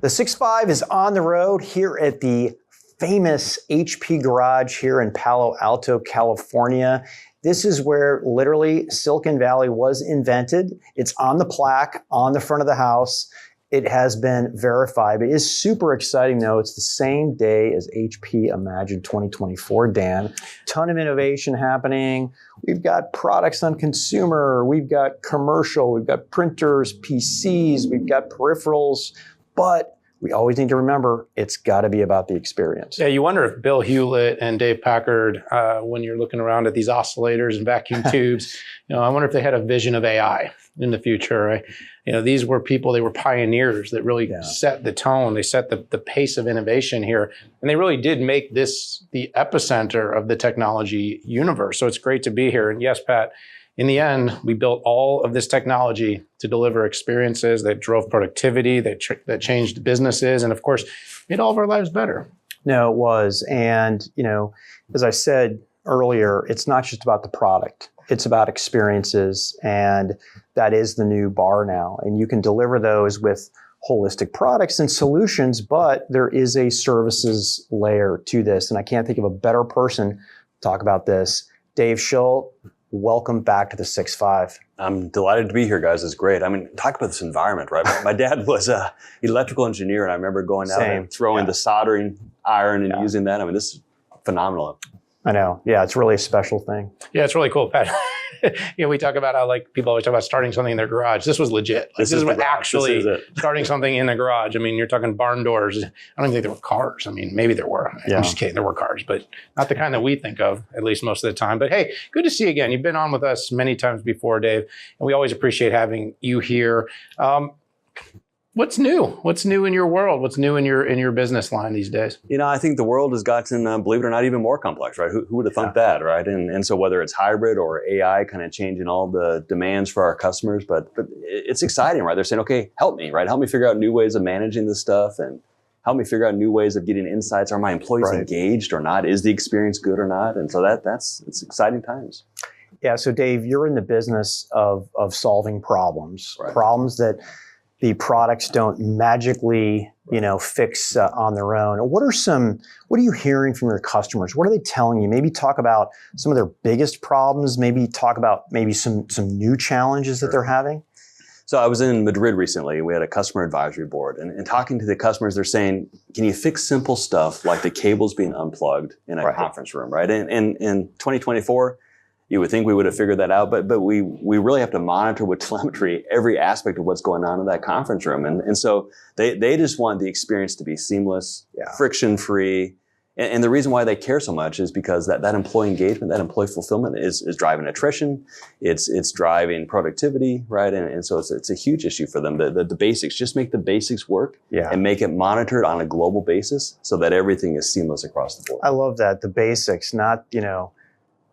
The 6.5 is on the road here at the famous HP garage here in Palo Alto, California. This is where literally Silicon Valley was invented. It's on the plaque on the front of the house. It has been verified. It is super exciting though. It's the same day as HP Imagine 2024, Dan. Ton of innovation happening. We've got products on consumer, we've got commercial, we've got printers, PCs, we've got peripherals, but we always need to remember it's got to be about the experience. Yeah, you wonder if Bill Hewlett and Dave Packard, when you're looking around at these oscillators and vacuum tubes, I wonder if they had a vision of AI in the future. Right? These were people, they were pioneers that really set the tone. They set the pace of innovation here. And they really did make this the epicenter of the technology universe. So it's great to be here. And yes, Pat, in the end, we built all of this technology to deliver experiences that drove productivity, that changed businesses, and of course, made all of our lives better. No, it was. And, as I said earlier, it's not just about the product. It's about experiences, and that is the new bar now. And you can deliver those with holistic products and solutions, but there is a services layer to this. And I can't think of a better person to talk about this. Dave Shull, welcome back to the 6.5. I'm delighted to be here, guys. It's great. I mean, talk about this environment, right? My dad was an electrical engineer, and I remember going out and throwing the soldering iron and using that. I mean, this is phenomenal. I know. Yeah, it's really a special thing. Yeah, it's really cool, Pat. We talk about how people always talk about starting something in their garage. This was legit. This is what actually starting something in the garage. I mean, you're talking barn doors. I don't even think there were cars. I mean, maybe there were. Yeah. I'm just kidding. There were cars, but not the kind that we think of, at least most of the time. But hey, good to see you again. You've been on with us many times before, Dave, and we always appreciate having you here. What's new? What's new in your world? What's new in your business line these days? I think the world has gotten, believe it or not, even more complex, right? Who would have thought that, right? And so whether it's hybrid or AI kind of changing all the demands for our customers, but it's exciting, right? They're saying, okay, help me, right? Help me figure out new ways of managing this stuff and help me figure out new ways of getting insights. Are my employees engaged or not? Is the experience good or not? And so it's exciting times. Yeah, so Dave, you're in the business of solving problems, problems that the products don't magically, fix on their own. What are you hearing from your customers? What are they telling you? Maybe talk about some of their biggest problems. Maybe talk about some new challenges that they're having. So I was in Madrid recently. We had a customer advisory board, and talking to the customers, they're saying, can you fix simple stuff like the cables being unplugged in a conference room, right? And in 2024, you would think we would have figured that out, but we really have to monitor with telemetry every aspect of what's going on in that conference room. And so they just want the experience to be seamless, friction-free. And the reason why they care so much is because that employee engagement, that employee fulfillment is driving attrition, it's driving productivity, right? And so it's a huge issue for them. The basics, just make the basics work and make it monitored on a global basis so that everything is seamless across the board. I love that, the basics, not,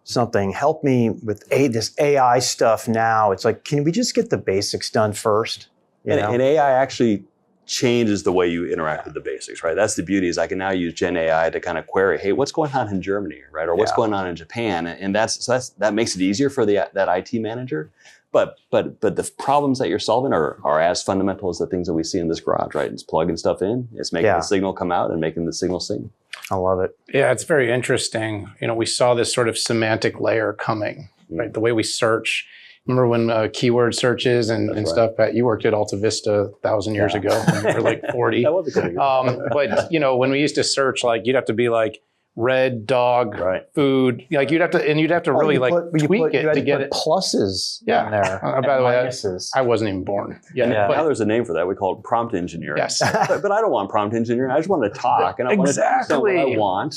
something, help me with this AI stuff now. It's like, can we just get the basics done first? And AI actually changes the way you interact with the basics, right? That's the beauty, is I can now use Gen AI to kind of query, hey, what's going on in Germany, right? Or what's going on in Japan? And that makes it easier for that IT manager. But the problems that you're solving are as fundamental as the things that we see in this garage, right? It's plugging stuff in, it's making the signal come out and making the signal sing. I love it. Yeah, it's very interesting. We saw this sort of semantic layer coming, right? The way we search. Remember when keyword searches and stuff, Pat, you worked at Alta Vista 1,000 years ago when you were like 40. That was a good but, when we used to search, you'd have to be like, red dog food, you'd have to really tweak it to get it. Pluses in there. By the way, I wasn't even born. But now there's a name for that. We call it prompt engineering. Yes. but I don't want prompt engineering. I just want to talk and I want to know what I want.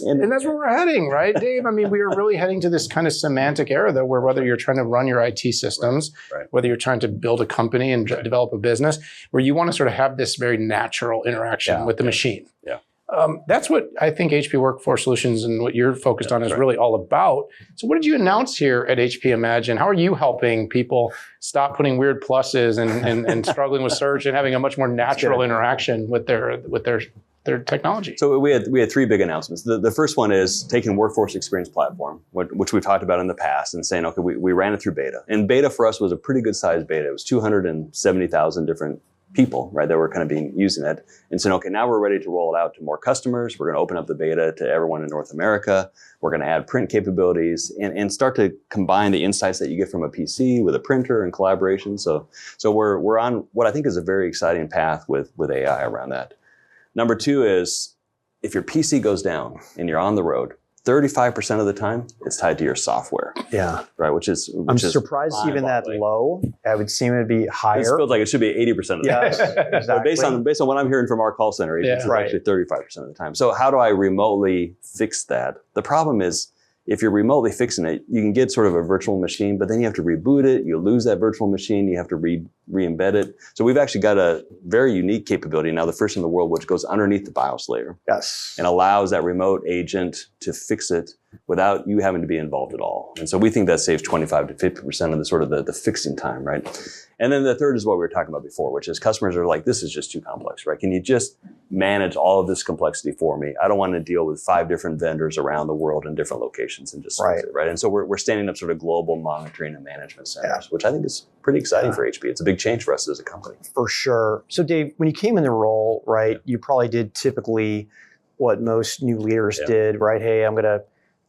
And that's where we're heading, right, Dave? I mean, we are really heading to this kind of semantic era though, where whether you're trying to run your IT systems, whether you're trying to build a company and develop a business, where you want to sort of have this very natural interaction with the machine. Yeah. That's what I think HP Workforce Solutions and what you're focused on is really all about. So what did you announce here at HP Imagine? How are you helping people stop putting weird pluses and struggling with search and having a much more natural interaction with their technology? So we had three big announcements. The first one is taking Workforce Experience Platform, which we've talked about in the past, and saying, okay, we ran it through beta. And beta for us was a pretty good sized beta. It was 270,000 different people, right, that were kind of using it and saying, okay, now we're ready to roll it out to more customers. We're going to open up the beta to everyone in North America. We're going to add print capabilities and start to combine the insights that you get from a PC with a printer and collaboration. So we're on what I think is a very exciting path with AI around that. Number two is if your PC goes down and you're on the road, 35% of the time, it's tied to your software. Yeah. Right, which is I'm surprised even that low. I would seem to be higher. It feels like it should be 80% of the time. Yes, exactly. But based on what I'm hearing from our call center agents, it's actually 35% of the time. So how do I remotely fix that? The problem is, if you're remotely fixing it, you can get sort of a virtual machine, but then you have to reboot it. You lose that virtual machine. You have to re-embed it. So we've actually got a very unique capability now, the first in the world, which goes underneath the BIOS layer. Yes. And allows that remote agent to fix it without you having to be involved at all. And so we think that saves 25 to 50% of the sort of the fixing time, right? And then the third is what we were talking about before, which is customers are like, this is just too complex, right? Can you just manage all of this complexity for me? I don't want to deal with 5 different vendors around the world in different locations and just fix it, right? And so we're standing up sort of global monitoring and management centers, which I think is pretty exciting for HP. It's a big change for us as a company. For sure. So Dave, when you came in the role, right, you probably did typically what most new leaders did, right? Hey, I'm going to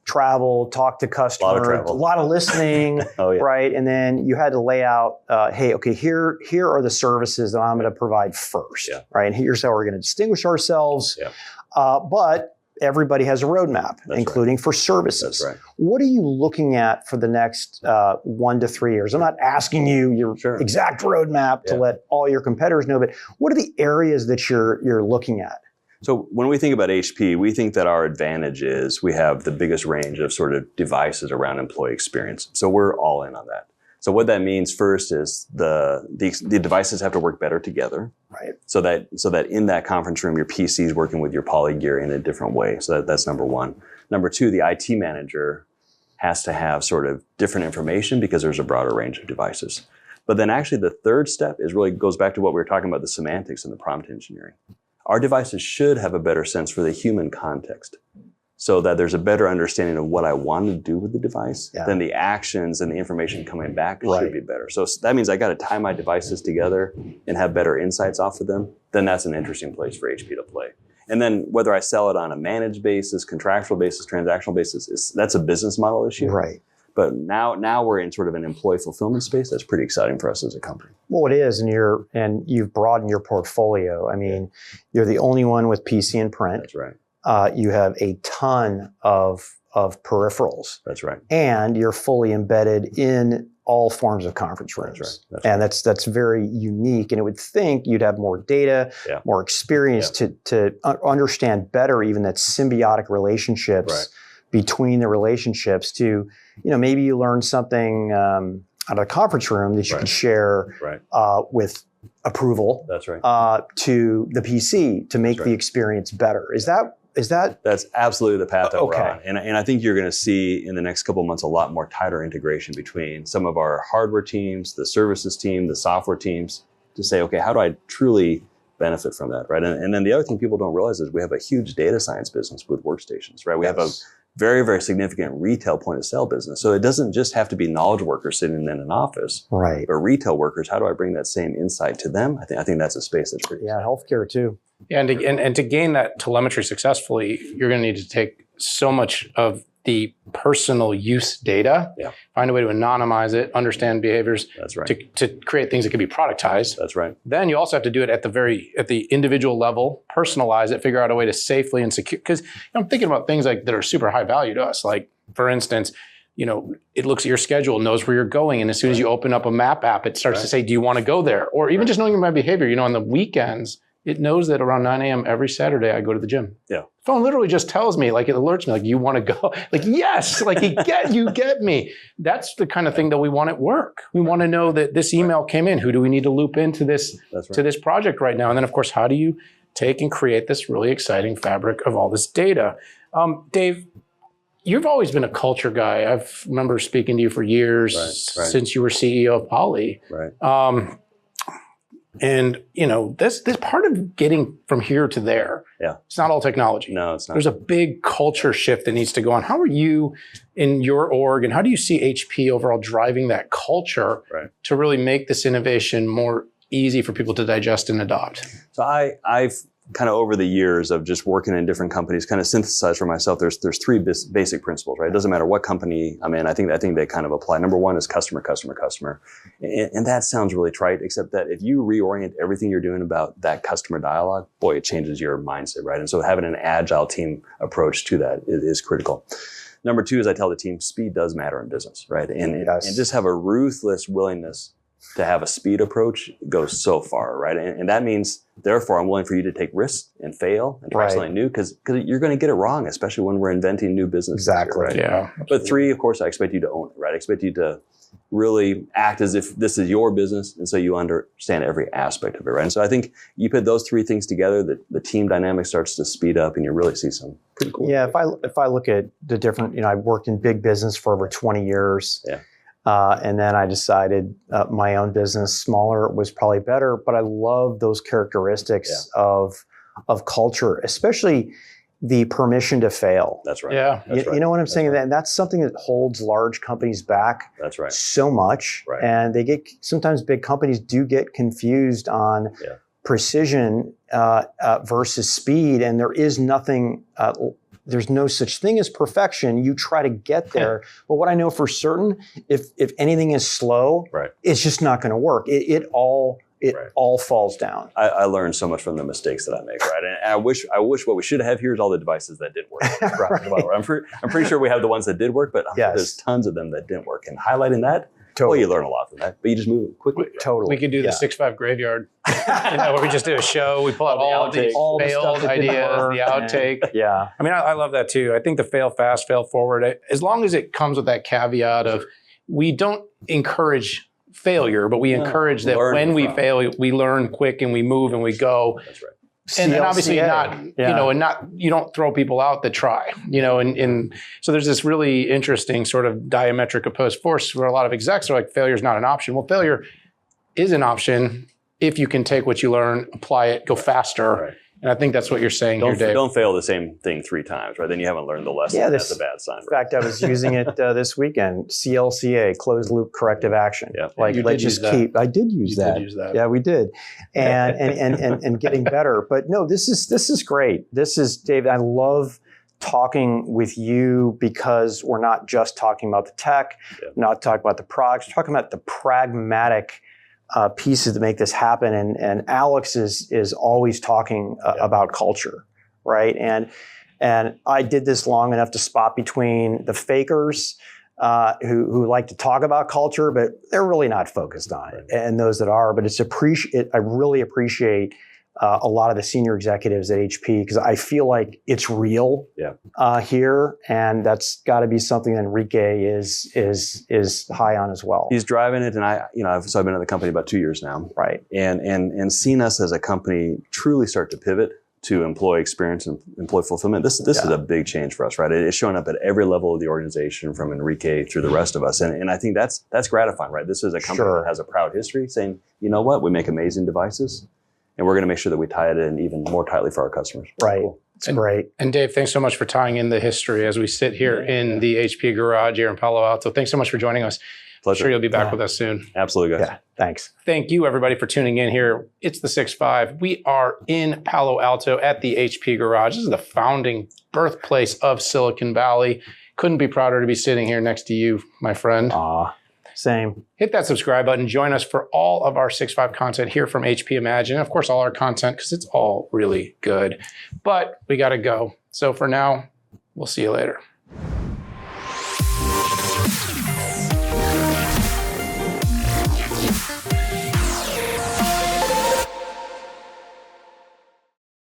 travel, talk to customers, a lot of listening, right? And then you had to lay out, hey, okay, here are the services that I'm going to provide first, right? And here's how we're going to distinguish ourselves. But everybody has a roadmap, including for services. That's right. What are you looking at for the next 1 to 3 years? I'm not asking you your exact roadmap to let all your competitors know, but what are the areas that you're looking at? So when we think about HP, we think that our advantage is we have the biggest range of sort of devices around employee experience. So we're all in on that. So what that means first is the devices have to work better together. Right. So that in that conference room, your PC is working with your poly gear in a different way. So that's number one. Number two, the IT manager has to have sort of different information because there's a broader range of devices. But then actually the third step is really goes back to what we were talking about, the semantics and the prompt engineering. Our devices should have a better sense for the human context so that there's a better understanding of what I want to do with the device. Then the actions and the information coming back should be better. So that means I got to tie my devices together and have better insights off of them. Then that's an interesting place for HP to play. And then whether I sell it on a managed basis, contractual basis, transactional basis, that's a business model issue. Right. But now we're in sort of an employee fulfillment space. That's pretty exciting for us as a company. Well, it is, and you've broadened your portfolio. I mean, you're the only one with PC and print. That's right. You have a ton of peripherals. That's right. And you're fully embedded in all forms of conference rooms. That's right. And that's very unique. And it would think you'd have more data, more experience to understand better even that symbiotic relationships between the relationships to, maybe you learn something out of a conference room that you can share with approval to the PC to make the experience better. Is that? That's absolutely the path that we're on. And I think you're going to see in the next couple of months a lot more tighter integration between some of our hardware teams, the services team, the software teams to say, okay, how do I truly benefit from that, right? And then the other thing people don't realize is we have a huge data science business with workstations, right? We have a very, very significant retail point of sale business. So it doesn't just have to be knowledge workers sitting in an office, right? But retail workers, how do I bring that same insight to them? I think that's a space that's pretty exciting. Healthcare too. Yeah, and to gain that telemetry successfully, you're going to need to take so much of the personal use data, find a way to anonymize it, understand behaviors, that's right, to create things that can be productized. That's right. Then you also have to do it at the individual level, personalize it, figure out a way to safely and secure. Because I'm thinking about things like that are super high value to us. Like, for instance, it looks at your schedule, knows where you're going, and as soon as you open up a map app, it starts to say, "Do you want to go there?" Or even just knowing my behavior. On the weekends, it knows that around 9 a.m. every Saturday I go to the gym. Yeah. Phone literally just tells me, like, it alerts me, like, you want to go? Like, yes, like, you get me. That's the kind of thing that we want at work. We want to know that this email came in. Who do we need to loop into this to this project right now? And then, of course, how do you take and create this really exciting fabric of all this data? Dave, you've always been a culture guy. I remember speaking to you for years since you were CEO of Poly. Right. And this part of getting from here to there, it's not all technology. No, it's not. There's a big culture shift that needs to go on. How are you in your org, and how do you see HP overall driving that culture to really make this innovation more easy for people to digest and adopt? So I've kind of over the years of just working in different companies, kind of synthesized for myself. There's three basic principles, right? It doesn't matter what company I'm in. I think they kind of apply. Number one is customer, and that sounds really trite, except that if you reorient everything you're doing about that customer dialogue, boy, it changes your mindset, right? And so having an agile team approach to that is critical. Number two is I tell the team speed does matter in business, right? And just have a ruthless willingness to have a speed approach goes so far, right? And that means, therefore, I'm willing for you to take risks and fail and try something new because you're going to get it wrong, especially when we're inventing new business. Exactly. Right? Yeah. But three, of course, I expect you to own it, right? I expect you to really act as if this is your business, and so you understand every aspect of it, right? And so I think you put those three things together, the team dynamic starts to speed up, and you really see some pretty cool. Yeah. If I look at the different, I've worked in big business for over 20 years. Yeah. And then I decided my own business, smaller, was probably better. But I love those characteristics of culture, especially the permission to fail. That's right. Yeah. You know what I'm saying? And that's something that holds large companies back. That's right. So much. Right. And sometimes big companies do get confused on precision versus speed. And there is nothing. There's no such thing as perfection. You try to get there. But what I know for certain, if anything is slow, it's just not going to work. It all falls down. I learned so much from the mistakes that I make, right? And I wish what we should have here is all the devices that didn't work. I'm pretty sure we have the ones that did work, but there's tons of them that didn't work. And highlighting that, well, you learn a lot from that, but you just move quickly. Totally. We could do the 6-5 graveyard, where we just do a show. We pull out all the failed ideas, the outtake. Yeah. I mean, I love that too. I think the fail fast, fail forward, as long as it comes with that caveat of we don't encourage failure, but we encourage that when we fail, we learn quick and we move and we go. That's right. And obviously you don't throw people out that try, and so there's this really interesting sort of diametric opposed force where a lot of execs are like, failure is not an option. Well, failure is an option if you can take what you learn, apply it, go faster. Right. And I think that's what you're saying here, Dave. Don't fail the same thing 3 times, right? Then you haven't learned the lesson. Yeah, that's a bad sign. In fact, I was using it this weekend. CLCA, closed loop corrective action. Yeah. Like, let's just keep. I did use that. Did use that. Yeah, we did, and getting better. But no, this is great. This is, Dave. I love talking with you because we're not just talking about the tech, not talking about the products, we're talking about the pragmatic pieces to make this happen. And Alex is always talking about culture, right? And I did this long enough to spot between the fakers who like to talk about culture, but they're really not focused on it, and those that are. But I really appreciate a lot of the senior executives at HP because I feel like it's real here, and that's got to be something that Enrique is high on as well. He's driving it, and I've been in the company about 2 years now, right? And seen us as a company truly start to pivot to employee experience and employee fulfillment. This is a big change for us, right? It's showing up at every level of the organization, from Enrique through the rest of us, and I think that's gratifying, right? This is a company that has a proud history, saying, you know what, we make amazing devices. And we're going to make sure that we tie it in even more tightly for our customers. Right. It's great. And Dave, thanks so much for tying in the history as we sit here in the HP garage here in Palo Alto. Thanks so much for joining us. Pleasure. I'm sure you'll be back with us soon. Absolutely, guys. Yeah, thanks. Thank you, everybody, for tuning in here. It's the 6-5. We are in Palo Alto at the HP garage. This is the founding birthplace of Silicon Valley. Couldn't be prouder to be sitting here next to you, my friend. Same. Hit that subscribe button. Join us for all of our 6-5 content here from HP Imagine. And of course, all our content, because it's all really good. But we got to go. So for now, we'll see you later.